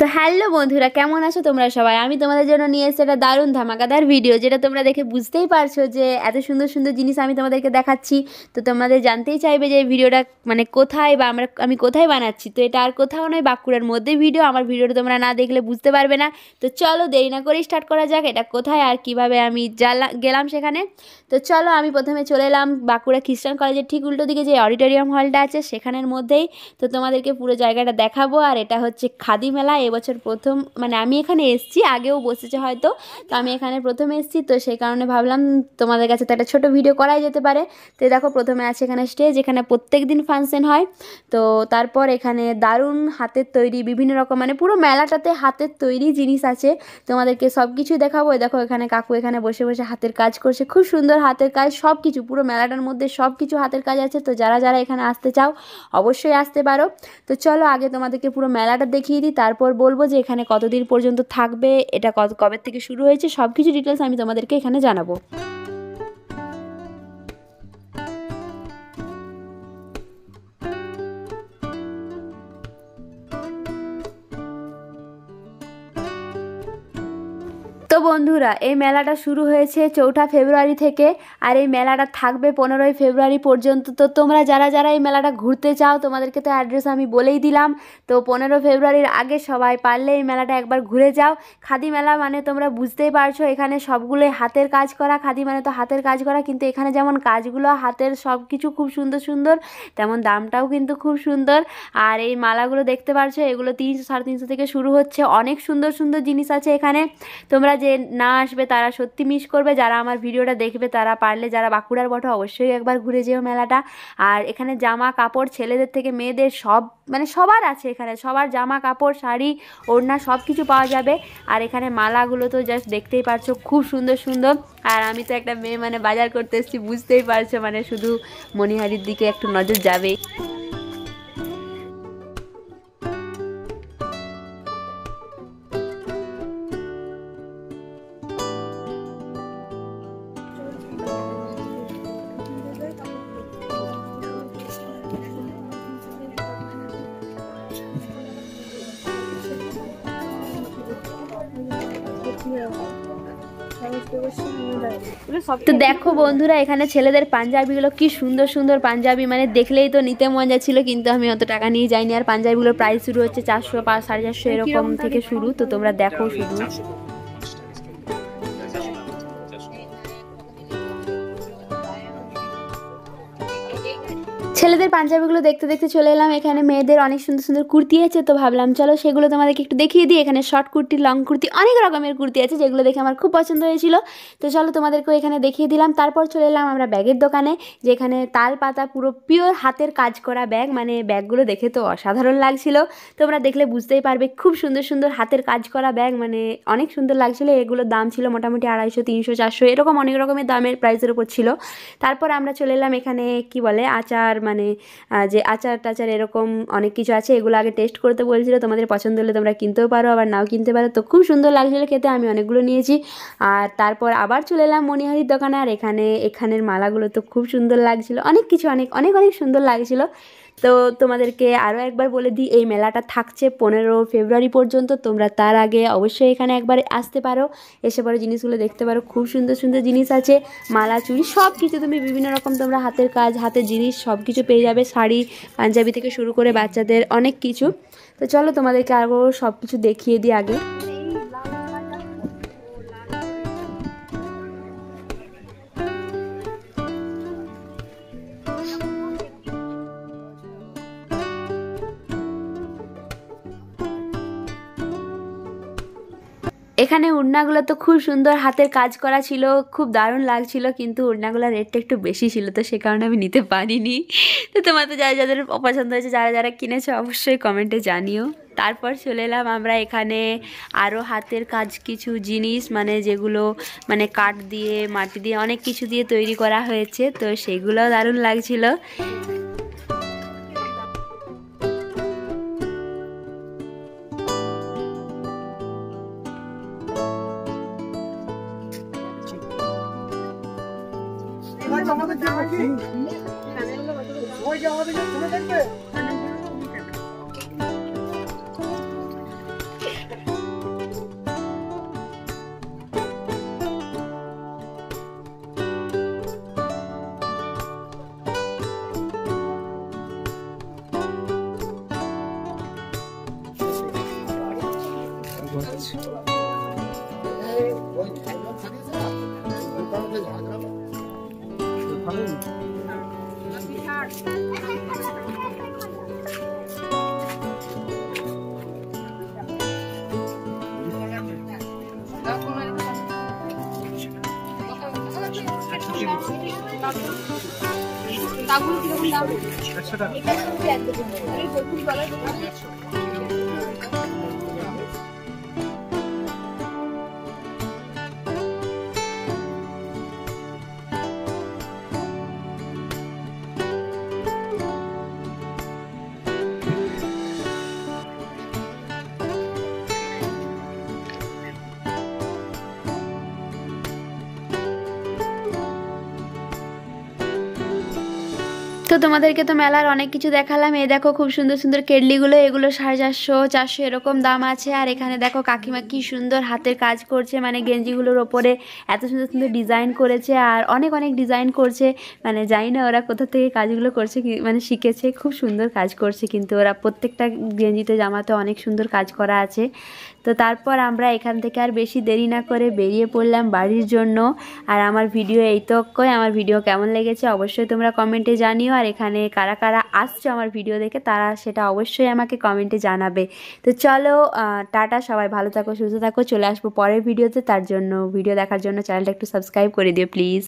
তো হ্যালো বন্ধুরা, কেমন আছো তোমরা সবাই? আমি তোমাদের জন্য নিয়ে এসেছি একটা দারুণ ধামাকাদার ভিডিও, যেটা তোমরা দেখে বুঝতেই পারছো যে এত সুন্দর সুন্দর জিনিস আমি তোমাদেরকে দেখাচ্ছি। তো তোমাদের জানতেই চাইবে যে এই ভিডিওটা মানে কোথায় বা আমি কোথায় বানাচ্ছি। তো এটা আর কোথাও নয়, বাঁকুড়ার মধ্যে ভিডিও। আমার ভিডিওটা তোমরা না দেখলে বুঝতে পারবে না। তো চলো দেরি না করে স্টার্ট করা যাক, এটা কোথায় আর কিভাবে আমি গেলাম সেখানে। তো চলো, আমি প্রথমে চলে এলাম বাঁকুড়া খ্রিস্টান কলেজের ঠিক উল্টো দিকে যে অডিটোরিয়াম হলটা আছে সেখানের মধ্যেই। তো তোমাদেরকে পুরো জায়গাটা দেখাবো। আর এটা হচ্ছে খাদি মেলা, এবছর প্রথম, মানে আমি এখানে এসেছি, আগেও বসেছে হয়তো, তো আমি এখানে প্রথমে এসেছি, তো সেই কারণে ভাবলাম তোমাদের কাছে তো একটা ছোটো ভিডিও করাই যেতে পারে। তো দেখো, প্রথমে আছে এখানে স্টেজ, এখানে প্রত্যেক দিন ফাংশন হয়। তো তারপর এখানে দারুণ হাতের তৈরি বিভিন্ন রকম, মানে পুরো মেলাটাতে হাতের তৈরি জিনিস আছে, তোমাদেরকে সব কিছু দেখাবো। দেখো এখানে কাকু এখানে বসে বসে হাতের কাজ করছে, খুব সুন্দর হাতের কাজ, সব কিছু পুরো মেলাটার মধ্যে সব কিছু হাতের কাজ আছে। তো যারা যারা এখানে আসতে চাও অবশ্যই আসতে পারো। তো চলো আগে তোমাদেরকে পুরো মেলাটা দেখিয়ে দিই, তারপর বলবো যে এখানে কতদিন পর্যন্ত থাকবে, এটা কবে থেকে শুরু হয়েছে, সব কিছু ডিটেলস আমি তোমাদেরকে এখানে জানাবো। তো বন্ধুরা, এই মেলাটা শুরু হয়েছে 4 ফেব্রুয়ারি থেকে, আর এই মেলাটা থাকবে 15 ফেব্রুয়ারি পর্যন্ত। তো তোমরা যারা যারা এই মেলাটা ঘুরতে চাও, তোমাদেরকে তো অ্যাড্রেস আমি বলেই দিলাম। তো 15 ফেব্রুয়ারির আগে সবাই পারলে এই মেলাটা একবার ঘুরে যাও। খাদি মেলা মানে তোমরা বুঝতেই পারছো, এখানে সবগুলোই হাতের কাজ করা। খাদি মানে তো হাতের কাজ করা, কিন্তু এখানে যেমন কাজগুলো হাতের সব কিছু খুব সুন্দর সুন্দর, তেমন দামটাও কিন্তু খুব সুন্দর। আর এই মালাগুলো দেখতে পারছো, এগুলো 300 350 থেকে শুরু হচ্ছে। অনেক সুন্দর সুন্দর জিনিস আছে এখানে। তোমরা যে না আসবে তারা সত্যি মিস করবে, যারা আমার ভিডিওটা দেখবে তারা পারলে, যারা বাঁকুড়ার বটে, অবশ্যই একবার ঘুরে যেও মেলাটা। আর এখানে জামা কাপড় ছেলেদের থেকে মেয়েদের সব, মানে সবার আছে এখানে, সবার জামা কাপড় শাড়ি ওড়না সব কিছু পাওয়া যাবে। আর এখানে মালাগুলো তো জাস্ট দেখতেই পারছো, খুব সুন্দর সুন্দর। আর আমি তো একটা মেয়ে, মানে বাজার করতে এসেছি, বুঝতেই পারছো, মানে শুধু মণিহারির দিকে একটু নজর যাবেই। তো দেখো বন্ধুরা, এখানে ছেলেদের পাঞ্জাবিগুলো কি সুন্দর সুন্দর পাঞ্জাবি, মানে দেখলেই তো নিতে মন যাচ্ছিল, কিন্তু আমি অত টাকা নিয়ে যাইনি। আর পাঞ্জাবিগুলোর প্রাইস শুরু হচ্ছে 400 450 এরকম থেকে শুরু। তো তোমরা দেখো শুধু। ছেলেদের পাঞ্জাবিগুলো দেখতে দেখতে চলে এলাম এখানে। মেয়েদের অনেক সুন্দর সুন্দর কুর্তি আছে, তো ভাবলাম চলো সেগুলো তোমাদেরকে একটু দেখিয়ে দিই। এখানে শর্ট কুর্তি, লং কুর্তি, অনেক রকমের কুর্তি আছে, যেগুলো দেখে আমার খুব পছন্দ হয়েছিল। তো চলো তোমাদেরকেও এখানে দেখিয়ে দিলাম। তারপর চলে এলাম আমরা ব্যাগের দোকানে, যেখানে তাল পাতা পুরো পিওর হাতের কাজ করা ব্যাগ, মানে ব্যাগগুলো দেখে তো অসাধারণ লাগছিল। তোমরা দেখলে বুঝতেই পারবে, খুব সুন্দর সুন্দর হাতের কাজ করা ব্যাগ, মানে অনেক সুন্দর লাগছিলো। এগুলোর দাম ছিল মোটামুটি 250 300 400 এরকম অনেক রকমের দামের প্রাইসের উপর ছিল। তারপর আমরা চলে এলাম এখানে কি বলে আচার, মানে যে আচার টাচার এরকম অনেক কিছু আছে, এগুলো আগে টেস্ট করতে বলছিল। তোমাদের পছন্দ হলে তোমরা কিনতেও পারো, আবার নাও কিনতে পারো। তো খুব সুন্দর লাগছিলো খেতে, আমি অনেকগুলো নিয়েছি। আর তারপর আবার চলে এলাম মণিহারির দোকানে। আর এখানের মালাগুলো তো খুব সুন্দর লাগছিলো, অনেক কিছু অনেক অনেক অনেক সুন্দর লাগছিলো। তো তোমাদেরকে আরও একবার বলে দিই, এই মেলাটা থাকছে 15 ফেব্রুয়ারি পর্যন্ত। তোমরা তার আগে অবশ্যই এখানে একবার আসতে পারো, এসে পরে জিনিসগুলো দেখতে পারো। খুব সুন্দর সুন্দর জিনিস আছে, মালা চুড়ি সব কিছু, তুমি বিভিন্ন রকম তোমরা হাতের কাজ হাতের জিনিস সব কিছু পেয়ে যাবে। শাড়ি পাঞ্জাবি থেকে শুরু করে বাচ্চাদের অনেক কিছু। তো চলো তোমাদেরকে আরও সব কিছু দেখিয়ে দিই আগে। এখানে ওড়নাগুলো তো খুব সুন্দর হাতের কাজ করা ছিল, খুব দারুণ লাগছিল, কিন্তু ওড়নাগুলোর রেটটা একটু বেশি ছিল, তো সে কারণে আমি নিতে পারিনি। তো তোমাদের যারা যাদের অপছন্দ হয়েছে, যারা যারা কিনেছো, অবশ্যই কমেন্টে জানিও। তারপর চলে এলাম আমরা এখানে আরও হাতের কাজ কিছু জিনিস, মানে যেগুলো মানে কাঠ দিয়ে মাটি দিয়ে অনেক কিছু দিয়ে তৈরি করা হয়েছে, তো সেগুলোও দারুণ লাগছিল। তো তোমাদেরকে তো মেলার অনেক কিছু দেখালাম। এই দেখো খুব সুন্দর সুন্দর কেডলিগুলো, এগুলো 450 এরকম দাম আছে। আর এখানে দেখো কাকিমা কি সুন্দর হাতের কাজ করছে, মানে গেঞ্জিগুলোর ওপরে এত সুন্দর সুন্দর ডিজাইন করেছে আর অনেক অনেক ডিজাইন করছে। মানে জানি না ওরা কোথা থেকে কাজগুলো করছে, মানে শিখেছে, খুব সুন্দর কাজ করছে কিন্তু ওরা। প্রত্যেকটা গেঞ্জিতে জামাতে অনেক সুন্দর কাজ করা আছে। তো তারপর আমরা এখান থেকে আর বেশি দেরি না করে বেরিয়ে পড়লাম বাড়ির জন্য। আর আমার ভিডিও এই তো, আমার ভিডিও কেমন লেগেছে অবশ্যই তোমরা কমেন্টে জানিও। আর এখানে কারা কারা আসছো আমার ভিডিও দেখে তারা সেটা অবশ্যই আমাকে কমেন্টে জানাবে। তো চলো টাটা, সবাই ভালো থাকো, সুস্থ থাকো। চলে আসবো পরের ভিডিওতে, তার জন্য ভিডিও দেখার জন্য চ্যানেলটা একটু সাবস্ক্রাইব করে দিও প্লিজ।